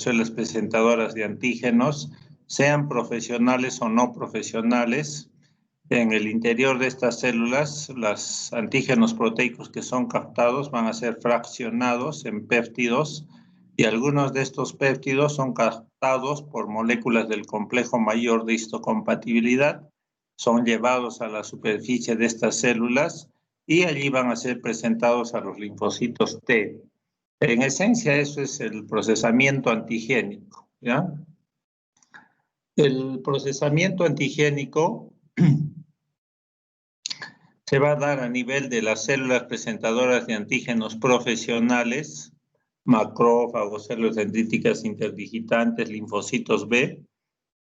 células presentadoras de antígenos, sean profesionales o no profesionales. En el interior de estas células, los antígenos proteicos que son captados van a ser fraccionados en péptidos y algunos de estos péptidos son captados por moléculas del complejo mayor de histocompatibilidad, son llevados a la superficie de estas células y allí van a ser presentados a los linfocitos T. En esencia, eso es el procesamiento antigénico, ¿ya? El procesamiento antigénico se va a dar a nivel de las células presentadoras de antígenos profesionales, macrófagos, células dendríticas interdigitantes, linfocitos B,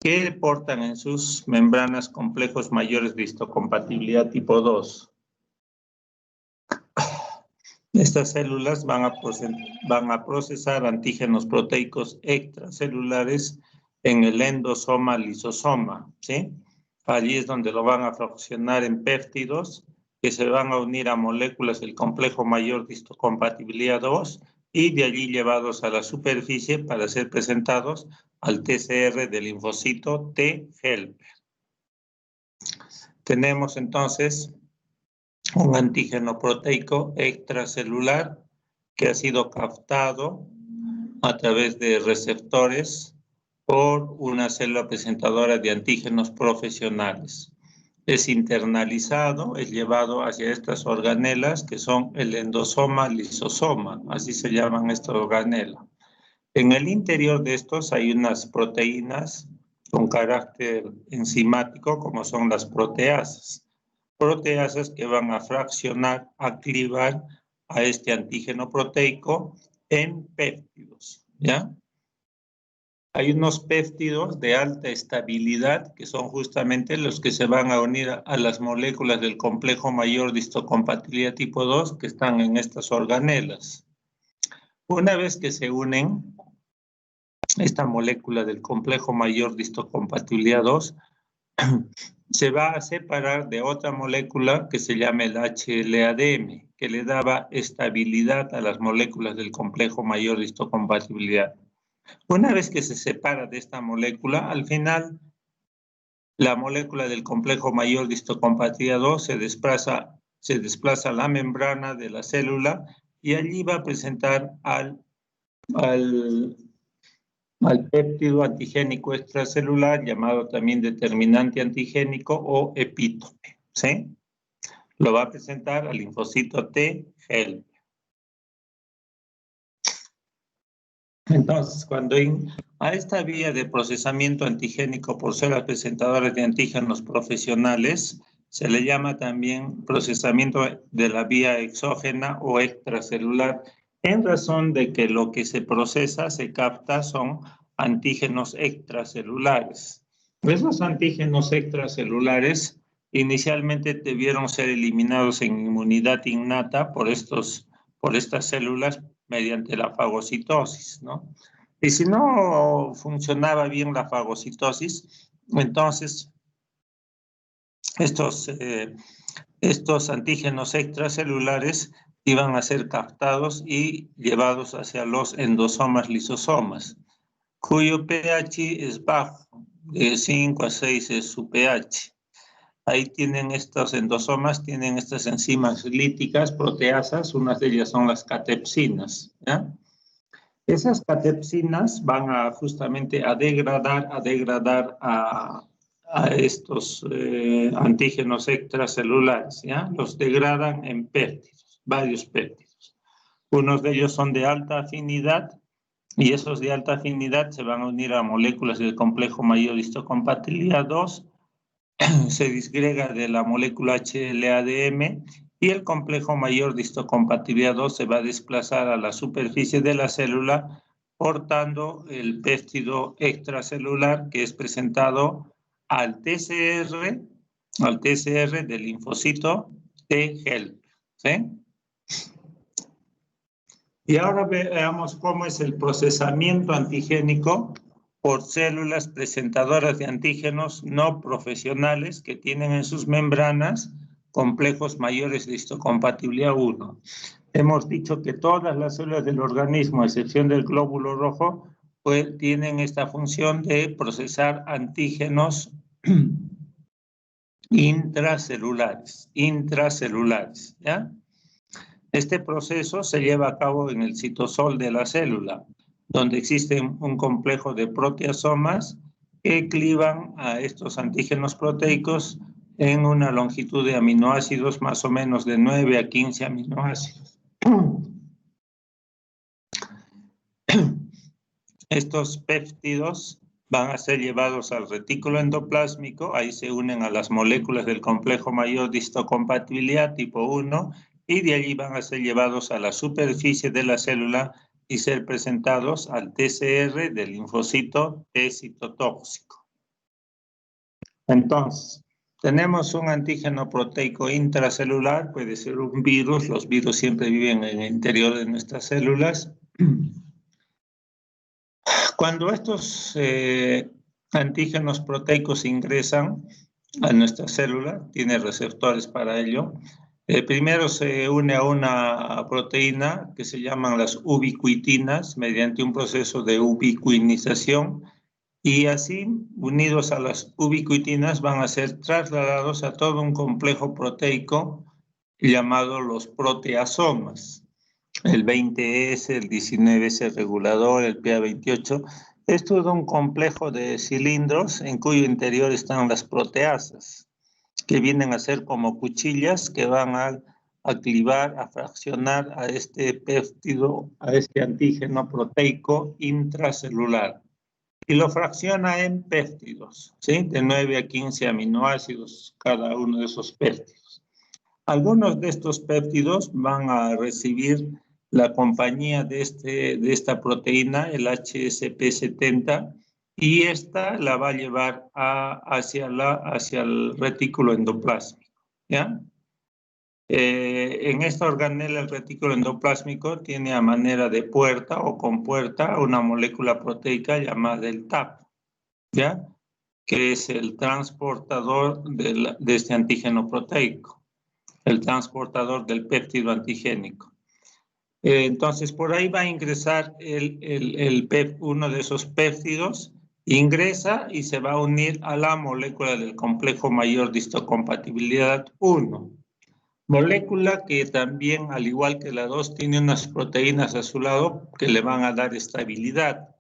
que portan en sus membranas complejos mayores de histocompatibilidad tipo 2. Estas células van a procesar antígenos proteicos extracelulares en el endosoma lisosoma, ¿sí? Allí es donde lo van a fraccionar en péptidos que se van a unir a moléculas del complejo mayor de histocompatibilidad 2 y de allí llevados a la superficie para ser presentados al TCR del linfocito T helper. Tenemos entonces un antígeno proteico extracelular que ha sido captado a través de receptores por una célula presentadora de antígenos profesionales. Es internalizado, es llevado hacia estas organelas que son el endosoma lisosoma, así se llaman estas organelas. En el interior de estos hay unas proteínas con carácter enzimático como son las proteasas. Proteasas que van a fraccionar, a clivar a este antígeno proteico en péptidos, ¿ya? Hay unos péptidos de alta estabilidad que son justamente los que se van a unir a las moléculas del complejo mayor de histocompatibilidad tipo 2 que están en estas organelas. Una vez que se unen, esta molécula del complejo mayor de histocompatibilidad 2 se va a separar de otra molécula que se llama el HLA-DM, que le daba estabilidad a las moléculas del complejo mayor de histocompatibilidad. Una vez que se separa de esta molécula, al final la molécula del complejo mayor de histocompatibilidad 2 se desplaza a la membrana de la célula y allí va a presentar al péptido antigénico extracelular, llamado también determinante antigénico o epítope, ¿sí? Lo va a presentar al linfocito T helper. Entonces, cuando a esta vía de procesamiento antigénico por células presentadoras de antígenos profesionales, se le llama también procesamiento de la vía exógena o extracelular, en razón de que lo que se procesa, se capta, son antígenos extracelulares. Esos antígenos extracelulares inicialmente debieron ser eliminados en inmunidad innata por estas células mediante la fagocitosis, ¿no? Y si no funcionaba bien la fagocitosis, entonces estos antígenos extracelulares iban a ser captados y llevados hacia los endosomas lisosomas, cuyo pH es bajo, de 5 a 6 es su pH. Ahí tienen estos endosomas, tienen estas enzimas líticas, proteasas, unas de ellas son las catepsinas, ¿ya? Esas catepsinas van justamente a degradar a estos antígenos extracelulares, ¿ya? Los degradan en péptidos, varios péptidos. Unos de ellos son de alta afinidad y esos de alta afinidad se van a unir a moléculas del complejo mayor de histocompatibilidad 2, se disgrega de la molécula HLA-DM y el complejo mayor de histocompatibilidad 2 se va a desplazar a la superficie de la célula portando el péptido extracelular que es presentado al TCR del linfocito T helper, ¿sí? Y ahora veamos cómo es el procesamiento antigénico por células presentadoras de antígenos no profesionales que tienen en sus membranas complejos mayores de histocompatibilidad 1. Hemos dicho que todas las células del organismo, a excepción del glóbulo rojo, pues tienen esta función de procesar antígenos intracelulares, ¿ya? Este proceso se lleva a cabo en el citosol de la célula, donde existe un complejo de proteasomas que clivan a estos antígenos proteicos en una longitud de aminoácidos más o menos de 9 a 15 aminoácidos. Estos péptidos van a ser llevados al retículo endoplásmico, ahí se unen a las moléculas del complejo mayor de histocompatibilidad tipo 1 y de allí van a ser llevados a la superficie de la célula y ser presentados al TCR del linfocito T citotóxico. Entonces, tenemos un antígeno proteico intracelular, puede ser un virus, los virus siempre viven en el interior de nuestras células. Cuando estos antígenos proteicos ingresan a nuestra célula, tiene receptores para ello, primero se une a una proteína que se llaman las ubiquitinas mediante un proceso de ubiquinización y así, unidos a las ubiquitinas, van a ser trasladados a todo un complejo proteico llamado los proteasomas. El 20S, el 19S regulador, el PA28, es todo un complejo de cilindros en cuyo interior están las proteasas, que vienen a ser como cuchillas que van a clivar, a fraccionar a este péptido, a este antígeno proteico intracelular. Y lo fracciona en péptidos, ¿sí? De 9 a 15 aminoácidos cada uno de esos péptidos. Algunos de estos péptidos van a recibir la compañía de esta proteína, el HSP70, y esta la va a llevar hacia el retículo endoplásmico, ¿ya? En esta organela, el retículo endoplásmico tiene a manera de puerta o compuerta una molécula proteica llamada el TAP, ¿ya? Que es el transportador de este antígeno proteico, el transportador del péptido antigénico. Entonces, por ahí va a ingresar uno de esos péptidos, ingresa y se va a unir a la molécula del complejo mayor de histocompatibilidad 1. Molécula que también, al igual que la 2, tiene unas proteínas a su lado que le van a dar estabilidad.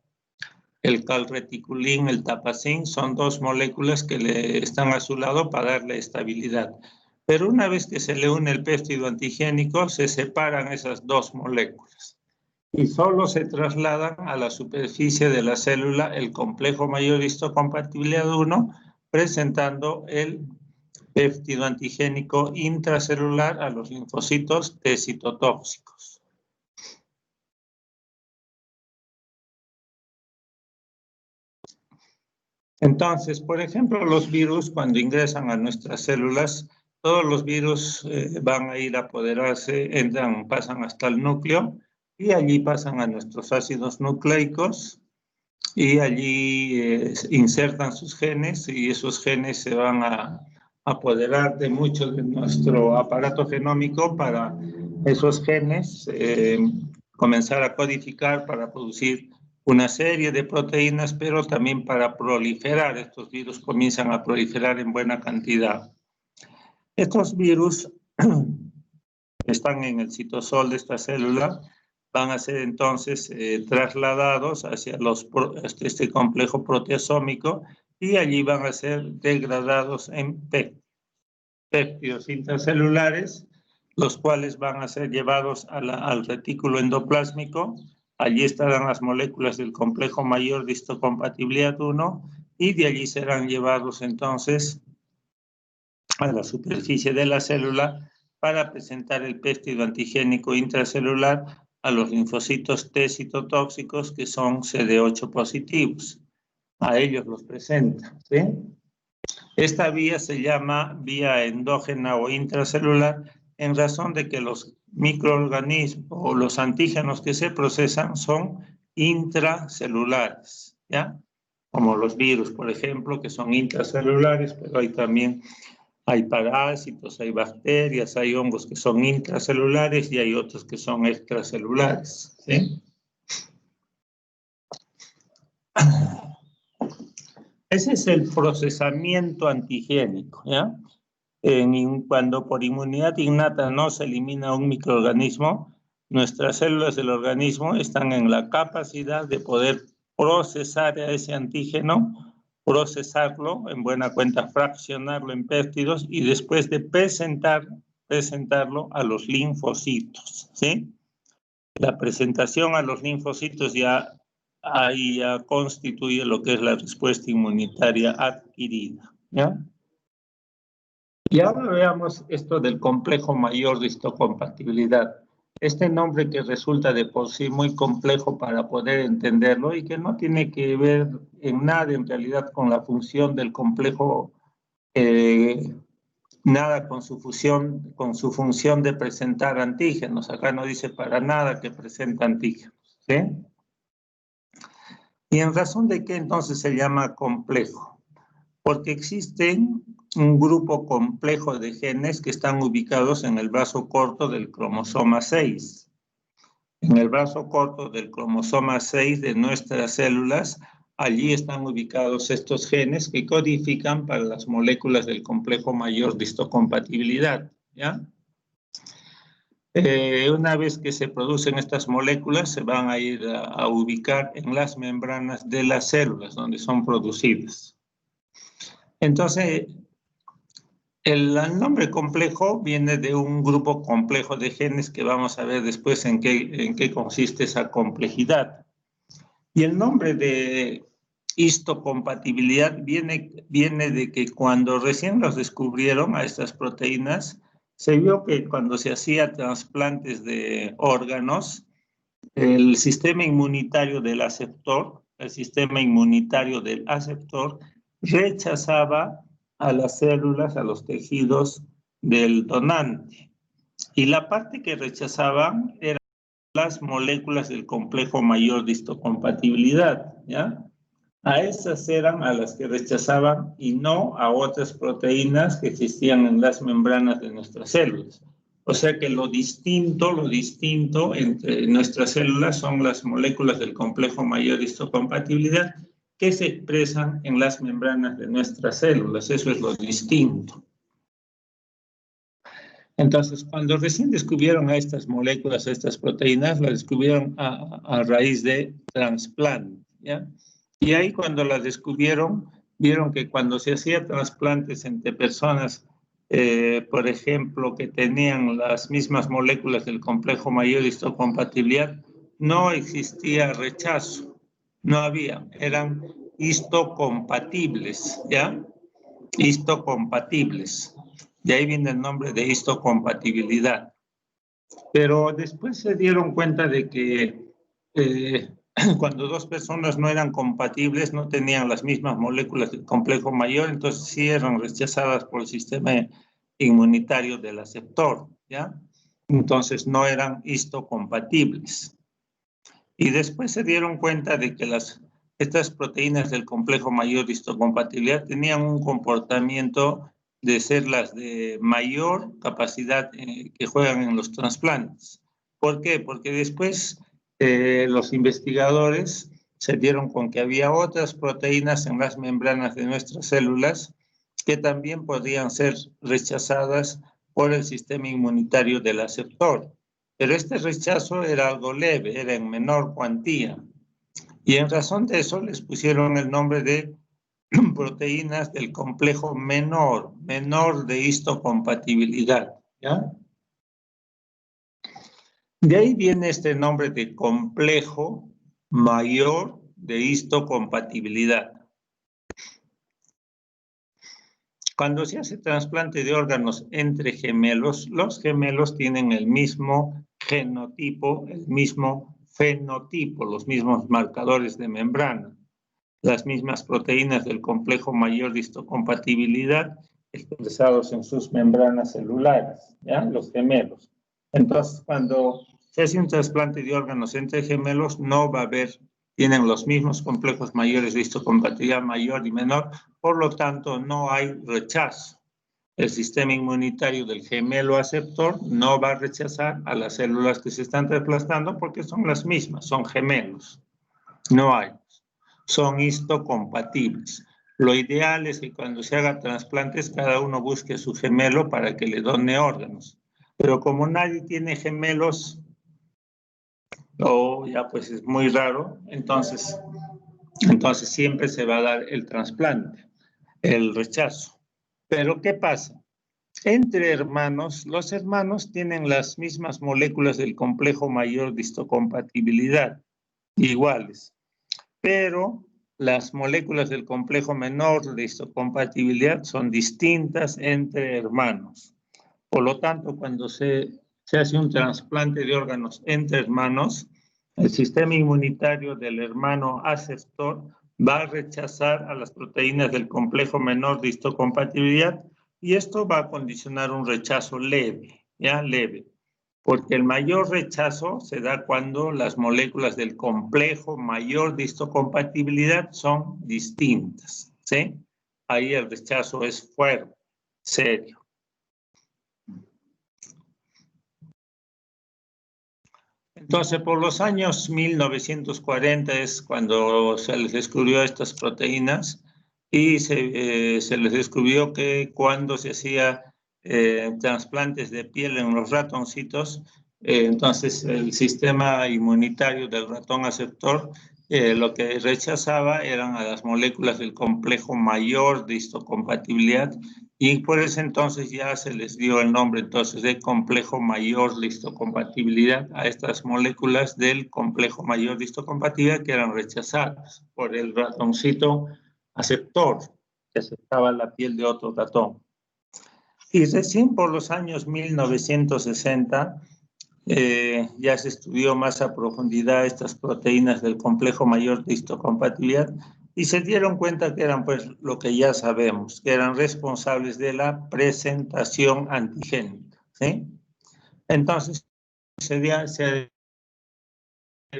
El calreticulín, el tapacin, son dos moléculas que le están a su lado para darle estabilidad. Pero una vez que se le une el péptido antigénico, se separan esas dos moléculas y solo se trasladan a la superficie de la célula el complejo mayor de histocompatibilidad 1, presentando el péptido antigénico intracelular a los linfocitos T citotóxicos. Entonces, por ejemplo, los virus cuando ingresan a nuestras células, todos los virus van a ir a apoderarse, pasan hasta el núcleo y allí pasan a nuestros ácidos nucleicos y allí insertan sus genes y esos genes se van a apoderar de mucho de nuestro aparato genómico para esos genes comenzar a codificar para producir una serie de proteínas, pero también para proliferar. Estos virus comienzan a proliferar en buena cantidad. Estos virus están en el citosol de esta célula, van a ser entonces trasladados hacia este complejo proteasómico y allí van a ser degradados en péptidos intracelulares, los cuales van a ser llevados al retículo endoplásmico. Allí estarán las moléculas del complejo mayor de histocompatibilidad 1 y de allí serán llevados entonces a la superficie de la célula para presentar el péptido antigénico intracelular a los linfocitos T citotóxicos que son CD8 positivos. A ellos los presenta, ¿sí? Esta vía se llama vía endógena o intracelular en razón de que los microorganismos o los antígenos que se procesan son intracelulares, ¿ya? Como los virus, por ejemplo, que son intracelulares, pero hay parásitos, hay bacterias, hay hongos que son intracelulares y hay otros que son extracelulares, ¿sí? Ese es el procesamiento antigénico, ¿ya? Cuando por inmunidad innata no se elimina un microorganismo, nuestras células del organismo están en la capacidad de poder procesar a ese antígeno, procesarlo, en buena cuenta fraccionarlo en péptidos y después de presentarlo a los linfocitos, ¿sí? La presentación a los linfocitos ahí ya constituye lo que es la respuesta inmunitaria adquirida, ¿ya? Y ahora veamos esto del complejo mayor de histocompatibilidad. Este nombre que resulta de por sí muy complejo para poder entenderlo y que no tiene que ver en nada en realidad con la función del complejo, nada con su función de presentar antígenos. Acá no dice para nada que presenta antígenos, ¿sí? ¿Y en razón de qué entonces se llama complejo? Porque existen un grupo complejo de genes que están ubicados en el brazo corto del cromosoma 6. En el brazo corto del cromosoma 6 de nuestras células, allí están ubicados estos genes que codifican para las moléculas del complejo mayor de histocompatibilidad, ¿ya? Una vez que se producen estas moléculas, se van a ir a ubicar en las membranas de las células donde son producidas. Entonces, el nombre complejo viene de un grupo complejo de genes que vamos a ver después en qué consiste esa complejidad. Y el nombre de histocompatibilidad viene de que cuando recién los descubrieron a estas proteínas, se vio que cuando se hacía trasplantes de órganos, el sistema inmunitario del aceptor rechazaba a las células, a los tejidos del donante. Y la parte que rechazaban eran las moléculas del complejo mayor de histocompatibilidad, ¿ya? A esas eran a las que rechazaban y no a otras proteínas que existían en las membranas de nuestras células. O sea que lo distinto entre nuestras células son las moléculas del complejo mayor de histocompatibilidad que se expresan en las membranas de nuestras células. Eso es lo distinto. Entonces, cuando recién descubrieron a estas moléculas, a estas proteínas, las descubrieron a raíz de trasplante, ¿ya? Y ahí cuando las descubrieron, vieron que cuando se hacía trasplantes entre personas, por ejemplo, que tenían las mismas moléculas del complejo mayor de histocompatibilidad, no existía rechazo, no había, eran histocompatibles, ¿ya? Histocompatibles. De ahí viene el nombre de histocompatibilidad. Pero después se dieron cuenta de que cuando dos personas no eran compatibles, no tenían las mismas moléculas del complejo mayor, entonces sí eran rechazadas por el sistema inmunitario del aceptor, ¿ya? Entonces no eran histocompatibles. Y después se dieron cuenta de que estas proteínas del complejo mayor de histocompatibilidad tenían un comportamiento de ser las de mayor capacidad que juegan en los trasplantes. ¿Por qué? Porque después los investigadores se dieron con que había otras proteínas en las membranas de nuestras células que también podían ser rechazadas por el sistema inmunitario del aceptor. Pero este rechazo era algo leve, era en menor cuantía. Y en razón de eso les pusieron el nombre de proteínas del complejo menor de histocompatibilidad, ¿ya? De ahí viene este nombre de complejo mayor de histocompatibilidad. Cuando se hace trasplante de órganos entre gemelos, los gemelos tienen el mismo genotipo, el mismo fenotipo, los mismos marcadores de membrana, las mismas proteínas del complejo mayor de histocompatibilidad expresados en sus membranas celulares, ¿ya? Los gemelos. Entonces, cuando se hace un trasplante de órganos entre gemelos, no va a haber, tienen los mismos complejos mayores de histocompatibilidad mayor y menor, por lo tanto, no hay rechazo. El sistema inmunitario del gemelo aceptor no va a rechazar a las células que se están trasplantando porque son las mismas, son gemelos. No hay. Son histocompatibles. Lo ideal es que cuando se haga trasplantes, cada uno busque su gemelo para que le done órganos. Pero como nadie tiene gemelos, o ya pues es muy raro, entonces siempre se va a dar el trasplante, el rechazo. Pero ¿qué pasa? Entre hermanos, los hermanos tienen las mismas moléculas del complejo mayor de histocompatibilidad, iguales, pero las moléculas del complejo menor de histocompatibilidad son distintas entre hermanos. Por lo tanto, cuando se hace un trasplante de órganos entre hermanos, el sistema inmunitario del hermano aceptor va a rechazar a las proteínas del complejo menor de histocompatibilidad y esto va a condicionar un rechazo leve, ¿ya? Leve. Porque el mayor rechazo se da cuando las moléculas del complejo mayor de histocompatibilidad son distintas, ¿sí? Ahí el rechazo es fuerte, serio. Entonces, por los años 1940 es cuando se les descubrió estas proteínas y se les descubrió que cuando se hacía trasplantes de piel en los ratoncitos, entonces el sistema inmunitario del ratón aceptor lo que rechazaba eran a las moléculas del complejo mayor de histocompatibilidad y por ese entonces ya se les dio el nombre entonces de complejo mayor de histocompatibilidad a estas moléculas del complejo mayor de histocompatibilidad que eran rechazadas por el ratoncito aceptor, que aceptaba la piel de otro ratón. Y recién por los años 1960 ya se estudió más a profundidad estas proteínas del complejo mayor de histocompatibilidad y se dieron cuenta que eran pues lo que ya sabemos, que eran responsables de la presentación antigénica, ¿sí? Entonces se dio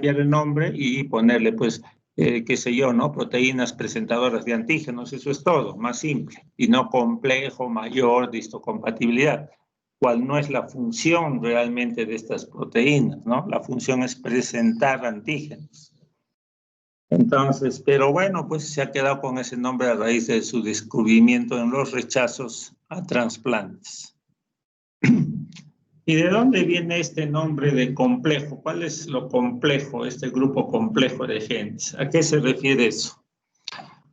el nombre y ponerle pues, qué sé yo, ¿no? Proteínas presentadoras de antígenos, eso es todo, más simple, y no complejo mayor de histocompatibilidad. ¿Cuál no es la función realmente de estas proteínas, ¿no? La función es presentar antígenos. Entonces, pero bueno, pues se ha quedado con ese nombre a raíz de su descubrimiento en los rechazos a trasplantes. ¿Y de dónde viene este nombre de complejo? ¿Cuál es lo complejo, este grupo complejo de genes? ¿A qué se refiere eso?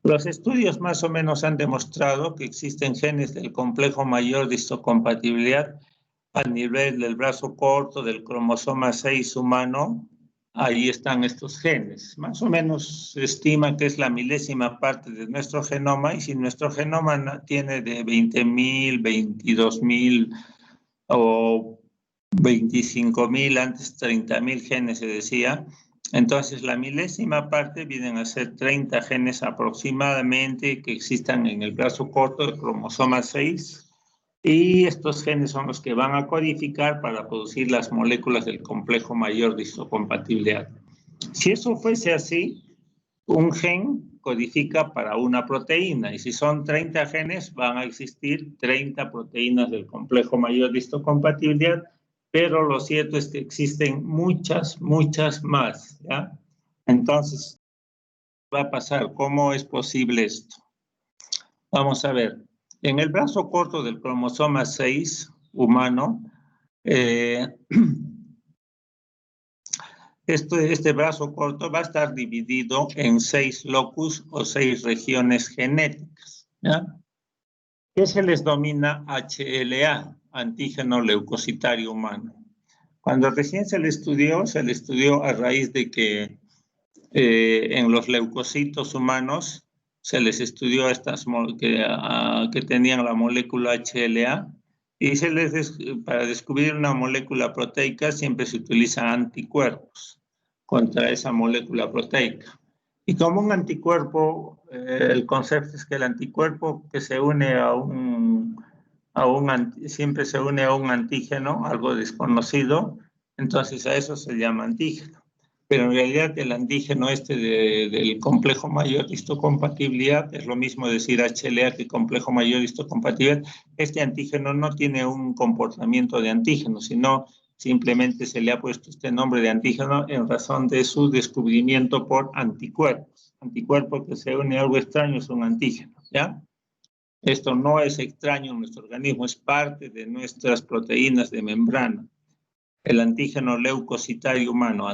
Los estudios más o menos han demostrado que existen genes del complejo mayor de histocompatibilidad a nivel del brazo corto del cromosoma 6 humano. Ahí están estos genes. Más o menos se estima que es la milésima parte de nuestro genoma y si nuestro genoma tiene de 20.000, 22.000 o 25.000, antes 30.000 genes se decía, entonces la milésima parte vienen a ser 30 genes aproximadamente que existan en el brazo corto del cromosoma 6 y estos genes son los que van a codificar para producir las moléculas del complejo mayor de histocompatibilidad. Si eso fuese así, un gen codifica para una proteína y si son 30 genes van a existir 30 proteínas del complejo mayor de histocompatibilidad, pero lo cierto es que existen muchas más, ¿ya? Entonces, ¿qué va a pasar? ¿Cómo es posible esto? Vamos a ver. En el brazo corto del cromosoma 6 humano, este brazo corto va a estar dividido en 6 locus o 6 regiones genéticas, ¿ya? Que se les denomina HLA, antígeno leucocitario humano. Cuando recién se le estudió a raíz de que en los leucocitos humanos se les estudió que tenían la molécula HLA y para descubrir una molécula proteica siempre se utilizan anticuerpos contra esa molécula proteica. Y como un anticuerpo, el concepto es que el anticuerpo que se une siempre se une a un antígeno, algo desconocido, entonces a eso se llama antígeno. Pero en realidad el antígeno del complejo mayor de histocompatibilidad, es lo mismo decir HLA que complejo mayor de histocompatibilidad, este antígeno no tiene un comportamiento de antígeno, sino simplemente se le ha puesto este nombre de antígeno en razón de su descubrimiento por anticuerpos. Anticuerpo que se une a algo extraño es un antígeno. ¿ya? Esto no es extraño en nuestro organismo, es parte de nuestras proteínas de membrana. El antígeno leucocitario humano,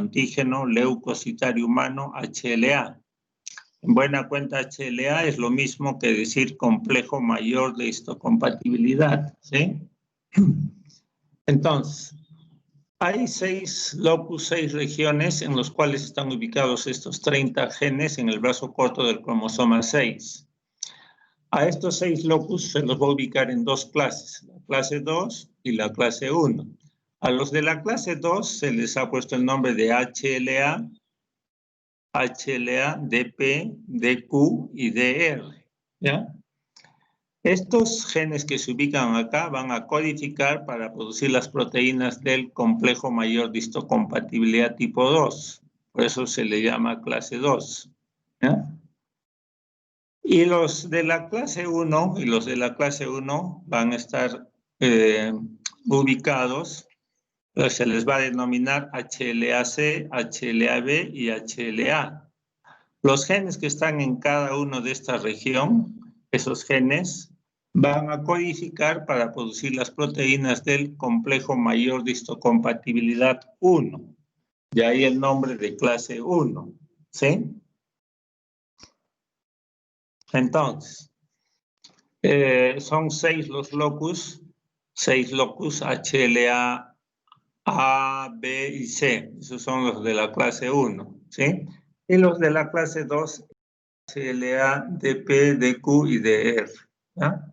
HLA. En buena cuenta, HLA es lo mismo que decir complejo mayor de histocompatibilidad, ¿sí? Entonces, hay 6 locus, 6 regiones en los cuales están ubicados estos 30 genes en el brazo corto del cromosoma 6. A estos 6 locus se los voy a ubicar en 2 clases, la clase 2 y la clase 1. A los de la clase 2 se les ha puesto el nombre de HLA, DP, DQ y DR, ¿ya? Estos genes que se ubican acá van a codificar para producir las proteínas del complejo mayor de histocompatibilidad tipo 2. Por eso se le llama clase 2, ¿ya? Y los de la clase 1 van a estar ubicados, se les va a denominar HLA-C, HLA-B y HLA. Los genes que están en cada uno de esta región, esos genes, van a codificar para producir las proteínas del complejo mayor de histocompatibilidad 1. De ahí el nombre de clase 1, ¿sí? Entonces, son 6 los locus, 6 locus HLA, A, B y C. Esos son los de la clase 1, ¿sí? Y los de la clase 2, HLA, DP, DQ y DR, ¿ya?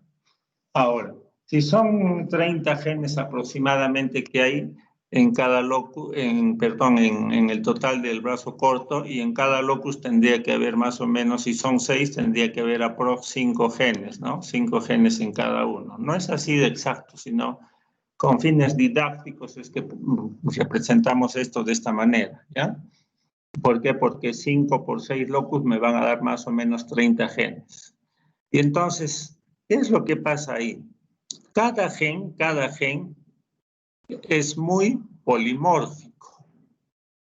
Ahora, si son 30 genes aproximadamente que hay en cada locus, en el total del brazo corto, y en cada locus tendría que haber más o menos, si son 6, tendría que haber aprox 5 genes, ¿no? 5 genes en cada uno. No es así de exacto, sino con fines didácticos es que representamos esto de esta manera, ¿ya? ¿Por qué? Porque 5 por 6 locus me van a dar más o menos 30 genes. Y entonces, ¿qué es lo que pasa ahí? Cada gen es muy polimórfico,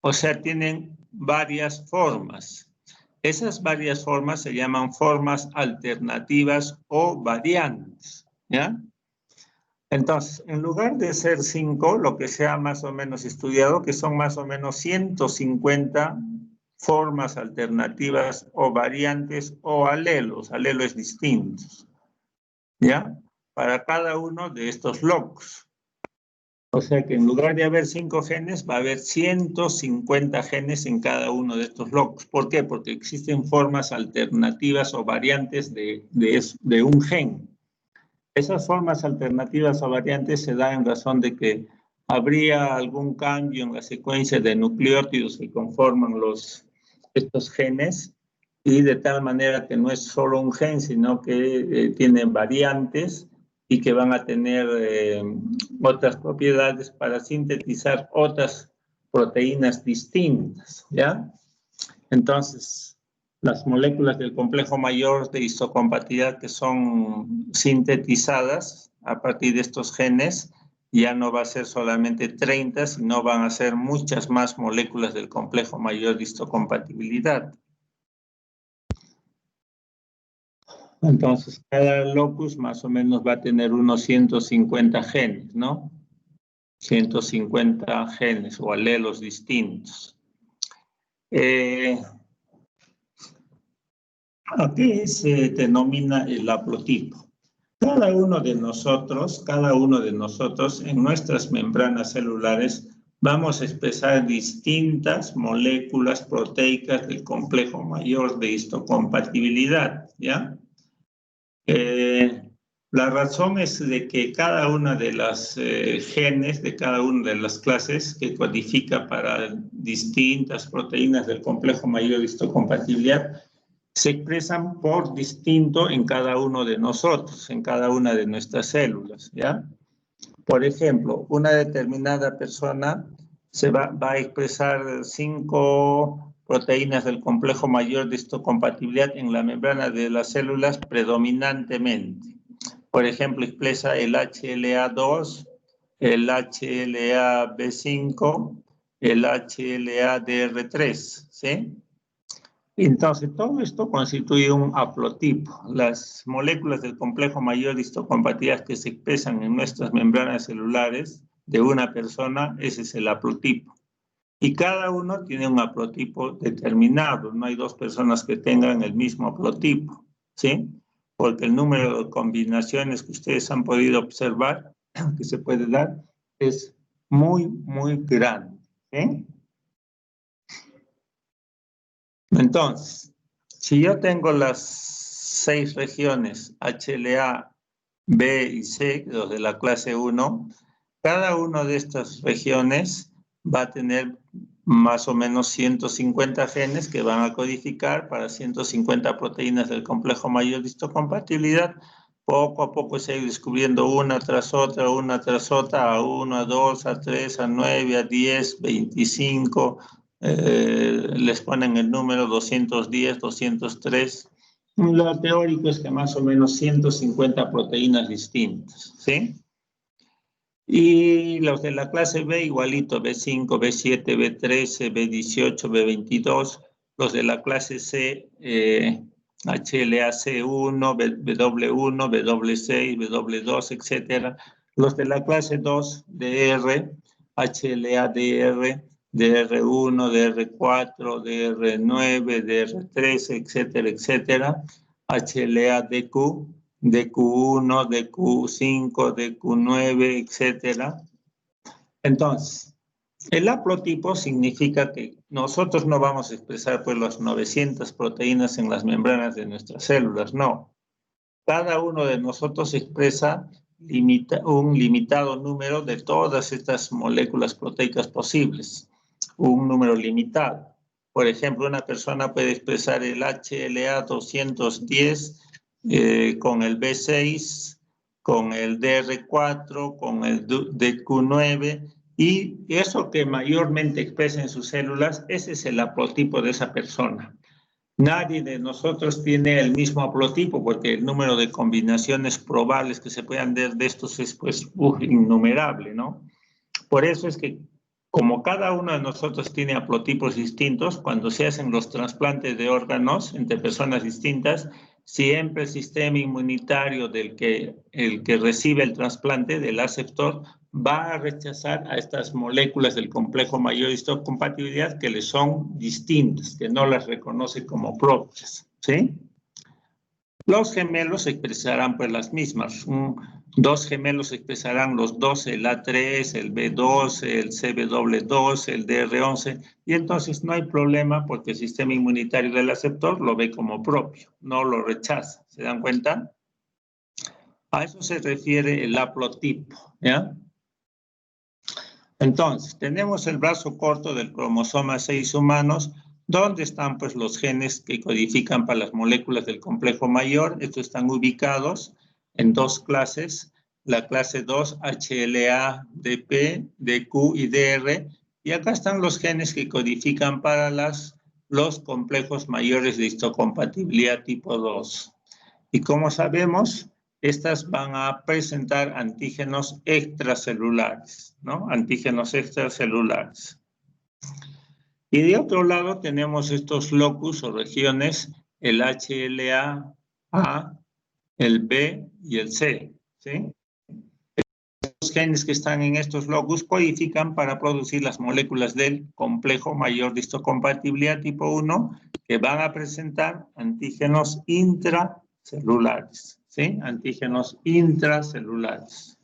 o sea, tienen varias formas. Esas varias formas se llaman formas alternativas o variantes, ¿ya? Entonces, en lugar de ser 5, lo que se ha más o menos estudiado, que son más o menos 150 formas alternativas o variantes o alelos distintos, ¿ya? Para cada uno de estos locus. O sea que en lugar de haber 5 genes, va a haber 150 genes en cada uno de estos locus. ¿Por qué? Porque existen formas alternativas o variantes de un gen. Esas formas alternativas o variantes se dan en razón de que habría algún cambio en la secuencia de nucleótidos que conforman estos genes, y de tal manera que no es solo un gen, sino que tiene variantes y que van a tener otras propiedades para sintetizar otras proteínas distintas, ¿ya? Entonces, las moléculas del complejo mayor de histocompatibilidad que son sintetizadas a partir de estos genes, ya no va a ser solamente 30, sino van a ser muchas más moléculas del complejo mayor de histocompatibilidad. Entonces, cada locus más o menos va a tener unos 150 genes, ¿no? 150 genes o alelos distintos. Aquí se denomina el haplotipo. Cada uno de nosotros en nuestras membranas celulares vamos a expresar distintas moléculas proteicas del complejo mayor de histocompatibilidad, ¿ya? La razón es de que cada una de las genes de cada una de las clases que codifica para distintas proteínas del complejo mayor de histocompatibilidad se expresan por distinto en cada uno de nosotros, en cada una de nuestras células, ¿ya? Por ejemplo, una determinada persona se va a expresar 5 proteínas del complejo mayor de histocompatibilidad en la membrana de las células predominantemente. Por ejemplo, expresa el HLA2, el HLA-B5, el HLA-DR3, ¿sí? Entonces, todo esto constituye un haplotipo. Las moléculas del complejo mayor de histocompatibilidad que se expresan en nuestras membranas celulares de una persona, ese es el haplotipo. Y cada uno tiene un haplotipo determinado. No hay dos personas que tengan el mismo haplotipo, ¿sí? Porque el número de combinaciones que ustedes han podido observar, que se puede dar, es muy, muy grande, ¿sí? Entonces, si yo tengo las 6 regiones HLA, B y C, los de la clase 1, cada una de estas regiones va a tener más o menos 150 genes que van a codificar para 150 proteínas del complejo mayor de histocompatibilidad. Poco a poco se ha ido descubriendo una tras otra, a 1, a 2, a 3, a 9, a 10, 25, les ponen el número 210, 203. Lo teórico es que más o menos 150 proteínas distintas, ¿sí? Y los de la clase B igualito, B5, B7, B13, B18, B22. Los de la clase C, HLA-C1, W1, W6, W2, etc. Los de la clase 2, DR, HLA-DR, DR1, DR4, DR9, DR13, etcétera, etcétera. HLA-DQ, DQ1, DQ5, DQ9, etcétera. Entonces, el haplotipo significa que nosotros no vamos a expresar pues las 900 proteínas en las membranas de nuestras células, no. Cada uno de nosotros expresa un limitado número de todas estas moléculas proteicas posibles, un número limitado. Por ejemplo, una persona puede expresar el HLA 210 con el B6, con el DR4, con el DQ9, y eso que mayormente expresa en sus células, ese es el haplotipo de esa persona. Nadie de nosotros tiene el mismo haplotipo porque el número de combinaciones probables que se puedan dar de estos es pues innumerable, ¿no? Por eso es que como cada uno de nosotros tiene haplotipos distintos, cuando se hacen los trasplantes de órganos entre personas distintas, siempre el sistema inmunitario el que recibe el trasplante del aceptor va a rechazar a estas moléculas del complejo mayor de histocompatibilidad que le son distintas, que no las reconoce como propias, ¿sí? Los gemelos expresarán pues las mismas. Dos gemelos expresarán los dos, el A3, el B2, el CW2, el DR11, y entonces no hay problema porque el sistema inmunitario del aceptor lo ve como propio, no lo rechaza. ¿Se dan cuenta? A eso se refiere el haplotipo, ¿ya? Entonces, tenemos el brazo corto del cromosoma 6 humanos, donde están pues los genes que codifican para las moléculas del complejo mayor. Estos están ubicados en dos clases, la clase 2, HLA, DP, DQ y DR, y acá están los genes que codifican para los complejos mayores de histocompatibilidad tipo 2. Y como sabemos, estas van a presentar antígenos extracelulares, ¿no? Antígenos extracelulares. Y de otro lado tenemos estos locus o regiones, el HLA, A, el B y el C, ¿sí? Los genes que están en estos locus codifican para producir las moléculas del complejo mayor de histocompatibilidad tipo 1 que van a presentar antígenos intracelulares, ¿sí? Antígenos intracelulares.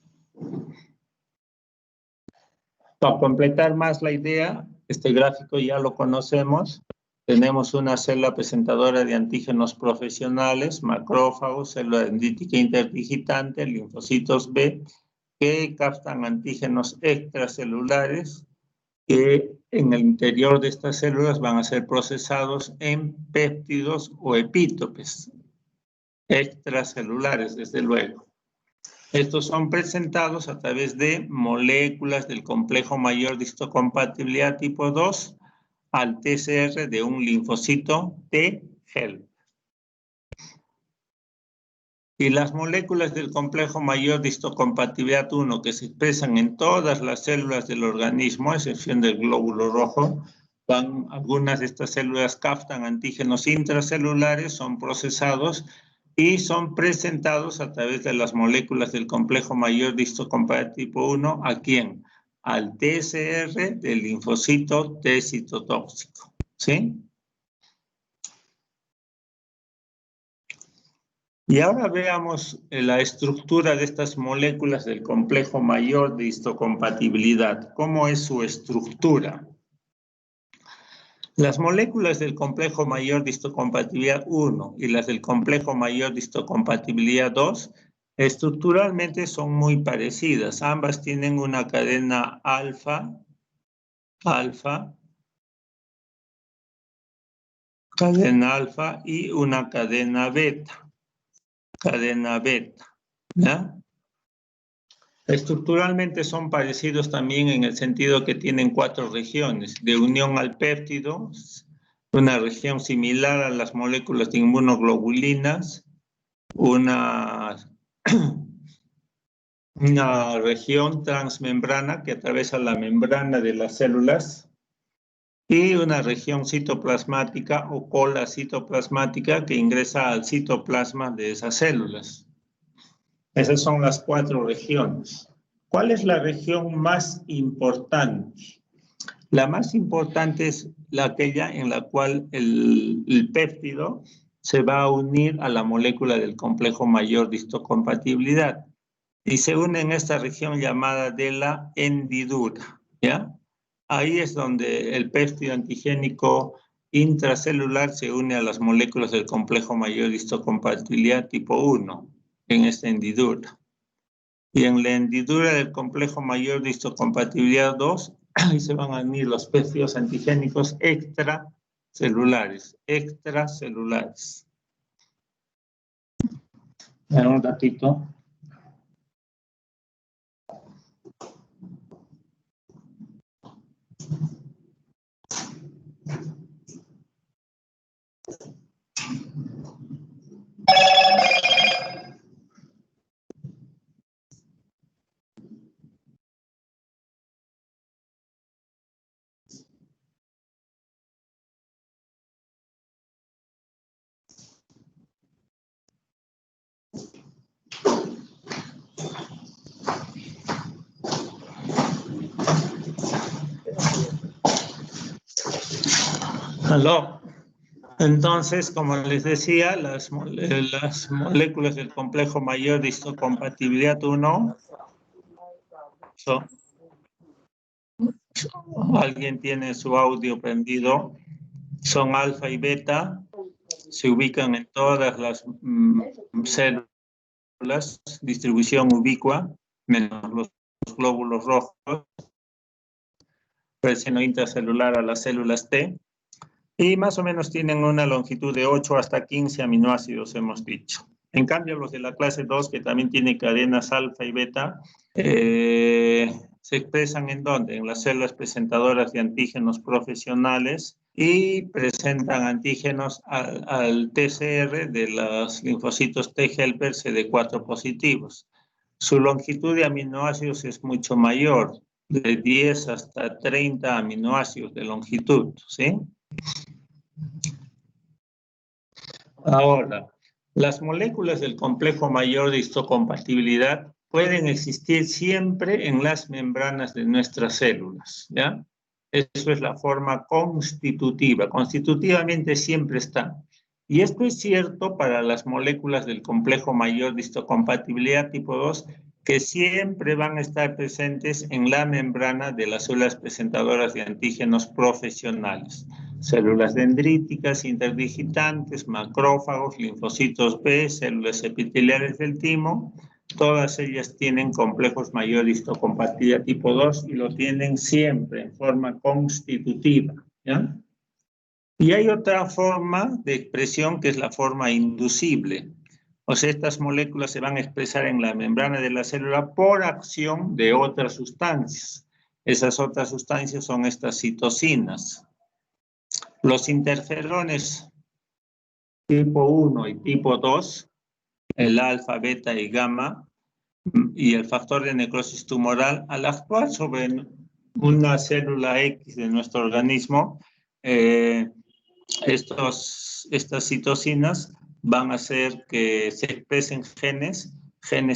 Para completar más la idea, este gráfico ya lo conocemos. Tenemos una célula presentadora de antígenos profesionales, macrófagos, célula dendrítica interdigitante, linfocitos B, que captan antígenos extracelulares que en el interior de estas células van a ser procesados en péptidos o epítopes extracelulares, desde luego. Estos son presentados a través de moléculas del complejo mayor de histocompatibilidad tipo 2 al TCR de un linfocito T-helper. Y las moléculas del complejo mayor de histocompatibilidad 1 que se expresan en todas las células del organismo, a excepción del glóbulo rojo, algunas de estas células captan antígenos intracelulares, son procesados y son presentados a través de las moléculas del complejo mayor de histocompatibilidad tipo 1, ¿a quién? Al TSR del linfocito T citotóxico, ¿sí? Y ahora veamos la estructura de estas moléculas del complejo mayor de histocompatibilidad. ¿Cómo es su estructura? Las moléculas del complejo mayor de histocompatibilidad 1 y las del complejo mayor de histocompatibilidad 2 estructuralmente son muy parecidas. Ambas tienen una cadena alfa, cadena alfa y una cadena beta, ¿ya? Estructuralmente son parecidos también en el sentido que tienen 4 regiones de unión al péptido, una región similar a las moléculas de inmunoglobulinas, una región transmembrana que atraviesa la membrana de las células y una región citoplasmática o cola citoplasmática que ingresa al citoplasma de esas células. Esas son las 4 regiones. ¿Cuál es la región más importante? La más importante es aquella en la cual el péptido se va a unir a la molécula del complejo mayor de histocompatibilidad y se une en esta región llamada de la hendidura, ¿ya? Ahí es donde el péptido antigénico intracelular se une a las moléculas del complejo mayor de histocompatibilidad tipo 1, en esta hendidura. Y en la hendidura del complejo mayor de histocompatibilidad 2, ahí se van a unir los péptidos antigénicos extracelulares. Un ratito. Aló. Entonces, como les decía, las moléculas del complejo mayor de histocompatibilidad 1 alguien tiene su audio prendido, son alfa y beta, se ubican en todas las células, distribución ubicua, menos los glóbulos rojos, relleno intracelular a las células T, y más o menos tienen una longitud de 8 hasta 15 aminoácidos, hemos dicho. En cambio, los de la clase 2, que también tienen cadenas alfa y beta, se expresan ¿en dónde? En las células presentadoras de antígenos profesionales y presentan antígenos al TCR de los linfocitos T helper CD4 positivos. Su longitud de aminoácidos es mucho mayor, de 10 hasta 30 aminoácidos de longitud, ¿sí? Ahora, las moléculas del complejo mayor de histocompatibilidad pueden existir siempre en las membranas de nuestras células, ¿ya? Eso es la forma constitutiva. Constitutivamente siempre están. Y esto es cierto para las moléculas del complejo mayor de histocompatibilidad tipo 2, que siempre van a estar presentes en la membrana de las células presentadoras de antígenos profesionales. Células dendríticas, interdigitantes, macrófagos, linfocitos B, células epiteliales del timo, todas ellas tienen complejos mayor de histocompatibilidad tipo 2 y lo tienen siempre en forma constitutiva, ¿ya? Y hay otra forma de expresión que es la forma inducible. O sea, estas moléculas se van a expresar en la membrana de la célula por acción de otras sustancias. Esas otras sustancias son estas citocinas. Los interferones tipo 1 y tipo 2, el alfa, beta y gamma, y el factor de necrosis tumoral, al actuar sobre una célula X de nuestro organismo, estas citocinas van a hacer que se expresen genes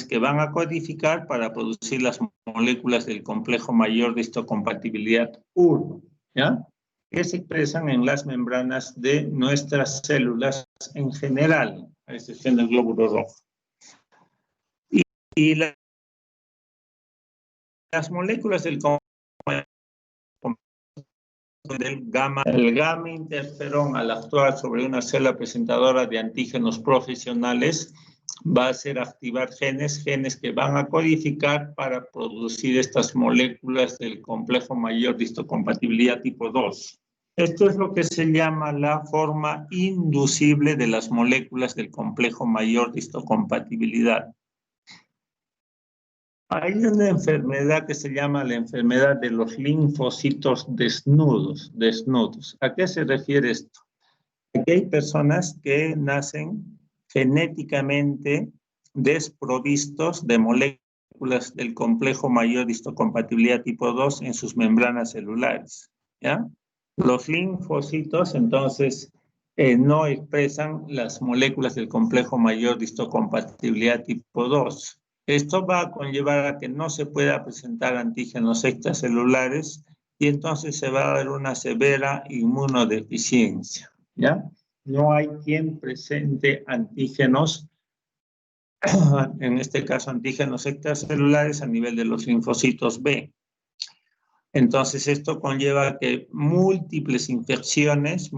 que van a codificar para producir las moléculas del complejo mayor de histocompatibilidad 1, ¿ya? Que se expresan en las membranas de nuestras células en general, a excepción del glóbulo rojo. Y las moléculas del el gamma interferón, al actuar sobre una célula presentadora de antígenos profesionales, va a hacer activar genes que van a codificar para producir estas moléculas del complejo mayor de histocompatibilidad tipo 2. Esto es lo que se llama la forma inducible de las moléculas del complejo mayor de histocompatibilidad. Hay una enfermedad que se llama la enfermedad de los linfocitos desnudos. ¿A qué se refiere esto? Aquí hay personas que nacen genéticamente desprovistos de moléculas del complejo mayor de histocompatibilidad tipo 2 en sus membranas celulares, ¿ya? Los linfocitos, entonces, no expresan las moléculas del complejo mayor de histocompatibilidad tipo 2. Esto va a conllevar a que no se pueda presentar antígenos extracelulares y entonces se va a dar una severa inmunodeficiencia, ¿ya? No hay quien presente antígenos, en este caso antígenos extracelulares a nivel de los linfocitos B. Entonces esto conlleva que múltiples infecciones,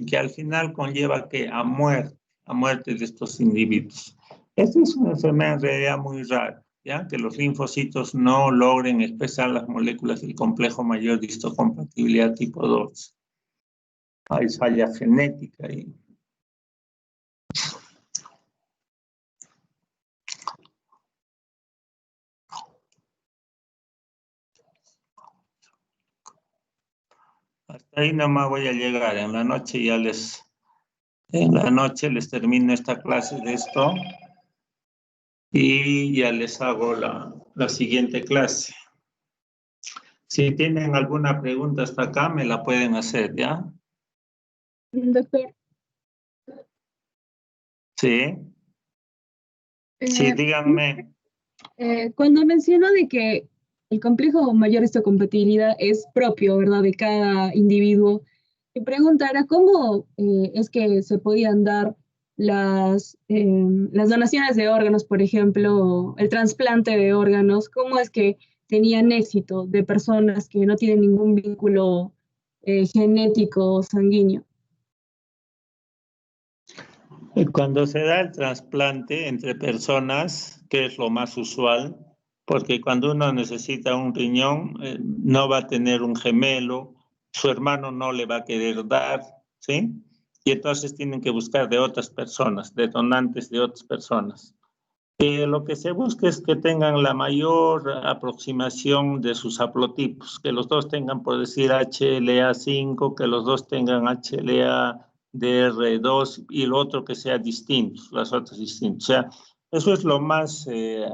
que al final conlleva que a muerte de estos individuos. Esta es una enfermedad en realidad muy rara, ¿ya? Que los linfocitos no logren expresar las moléculas del complejo mayor de histocompatibilidad tipo 2. Hay falla genética ahí. Hasta ahí nomás voy a llegar. En la noche les termino esta clase de esto y ya les hago la siguiente clase. Si tienen alguna pregunta hasta acá, me la pueden hacer, ¿ya? Doctor. Sí. Sí, díganme. Cuando menciono de que el complejo mayor de histocompatibilidad es propio, ¿verdad?, de cada individuo, mi pregunta era cómo es que se podían dar las donaciones de órganos, por ejemplo, el trasplante de órganos, cómo es que tenían éxito de personas que no tienen ningún vínculo genético o sanguíneo. Cuando se da el trasplante entre personas, que es lo más usual, porque cuando uno necesita un riñón, no va a tener un gemelo, su hermano no le va a querer dar, ¿sí? Y entonces tienen que buscar de otras personas, de donantes de otras personas. Lo que se busca es que tengan la mayor aproximación de sus haplotipos, que los dos tengan, por decir, HLA5, que los dos tengan HLA-DR2 y el otro que sea distinto, las otras distintas. O sea, eso es lo más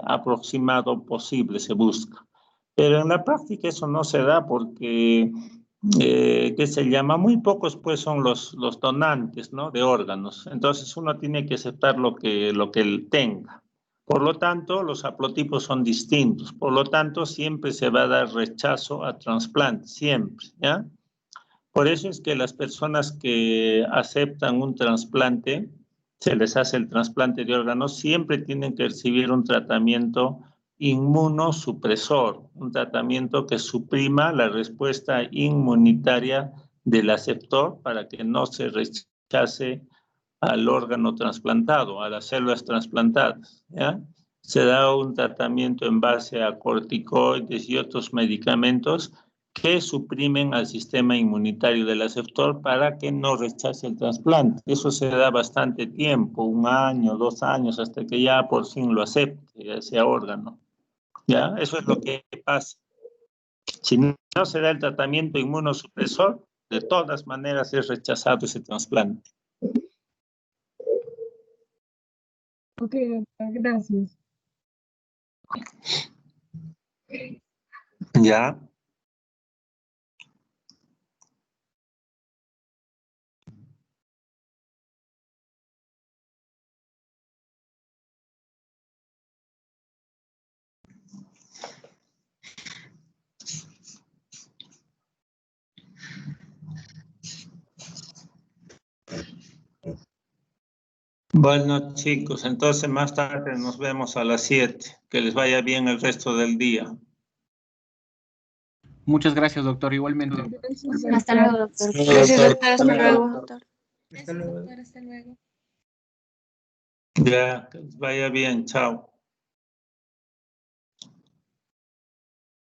aproximado posible, se busca. Pero en la práctica eso no se da porque, ¿qué se llama? Muy pocos pues son los donantes, ¿no?, de órganos. Entonces uno tiene que aceptar lo que él tenga. Por lo tanto, los haplotipos son distintos. Por lo tanto, siempre se va a dar rechazo a trasplante, siempre, ¿ya? Por eso es que las personas que aceptan un trasplante, se les hace el trasplante de órganos, siempre tienen que recibir un tratamiento inmunosupresor, un tratamiento que suprima la respuesta inmunitaria del aceptor para que no se rechace al órgano trasplantado, a las células trasplantadas, ¿ya? Se da un tratamiento en base a corticoides y otros medicamentos que suprimen al sistema inmunitario del aceptor para que no rechace el trasplante. Eso se da bastante tiempo, 1 año, 2 años, hasta que ya por fin lo acepte ese órgano, ¿ya? Eso es lo que pasa. Si no se da el tratamiento inmunosupresor, de todas maneras es rechazado ese trasplante. Ok, gracias. Ya. Bueno, chicos, entonces más tarde nos vemos a las 7. Que les vaya bien el resto del día. Muchas gracias, doctor, igualmente. Hasta luego, doctor. Gracias, doctor. Hasta Hasta luego. luego. Hasta luego. Hasta luego. Ya, que les vaya bien. Chao.